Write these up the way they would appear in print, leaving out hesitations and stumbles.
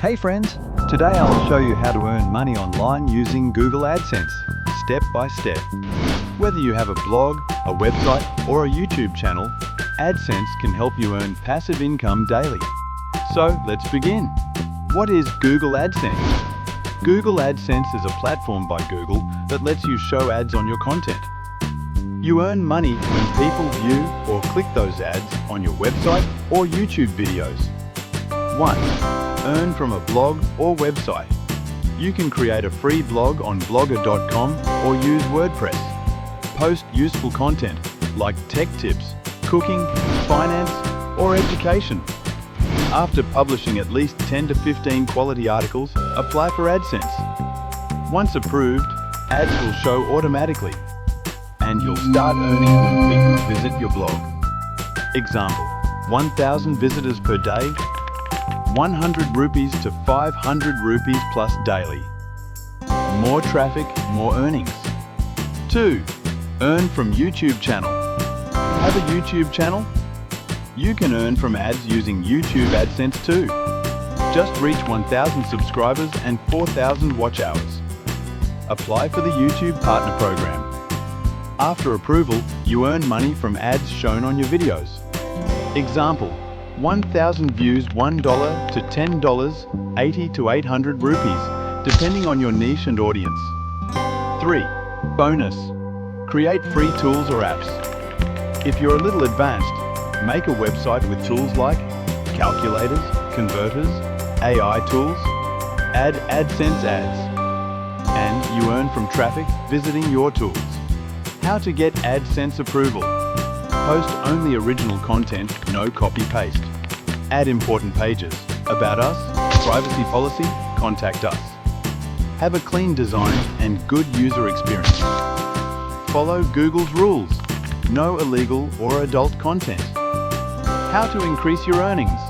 Hey friends, today I'll show you how to earn money online using Google AdSense, step by step. Whether you have a blog, a website, or a YouTube channel, AdSense can help you earn passive income daily. So let's begin. What is Google AdSense? Google AdSense is a platform by Google that lets you show ads on your content. You earn money when people view or click those ads on your website or YouTube videos. 1. Earn from a blog or website. You can create a free blog on blogger.com or use WordPress. Post useful content like tech tips, cooking, finance, or education. After publishing at least 10 to 15 quality articles, apply for AdSense. Once approved, ads will show automatically, and you'll start earning when people visit your blog. Example, 1,000 visitors per day, 100 rupees to 500 rupees plus daily. More traffic, more earnings. 2. Earn from YouTube channel. Have a YouTube channel? You can earn from ads using YouTube AdSense too. Just reach 1,000 subscribers and 4,000 watch hours. Apply for the YouTube Partner Program. After approval, you earn money from ads shown on your videos. Example, 1,000 views $1 to $10, 80 to 800 rupees, depending on your niche and audience. 3. Bonus. Create free tools or apps. If you're a little advanced, make a website with tools like calculators, converters, AI tools, add AdSense ads, and you earn from traffic visiting your tools. How to get AdSense approval. Post only original content, no copy-paste. Add important pages. About us, privacy policy, contact us. Have a clean design and good user experience. Follow Google's rules. No illegal or adult content. How to increase your earnings.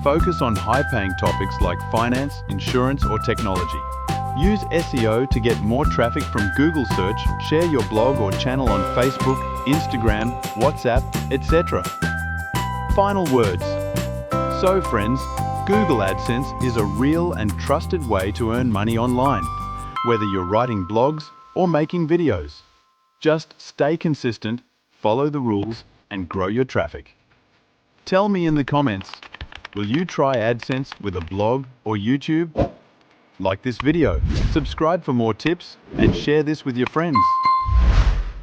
Focus on high-paying topics like finance, insurance, or technology. Use SEO to get more traffic from Google search, share your blog or channel on Facebook, Instagram, WhatsApp, etc. Final words. So friends, Google AdSense is a real and trusted way to earn money online, whether you're writing blogs or making videos. Just stay consistent, follow the rules, and grow your traffic. Tell me in the comments, will you try AdSense with a blog or YouTube? Like this video, subscribe for more tips, and share this with your friends.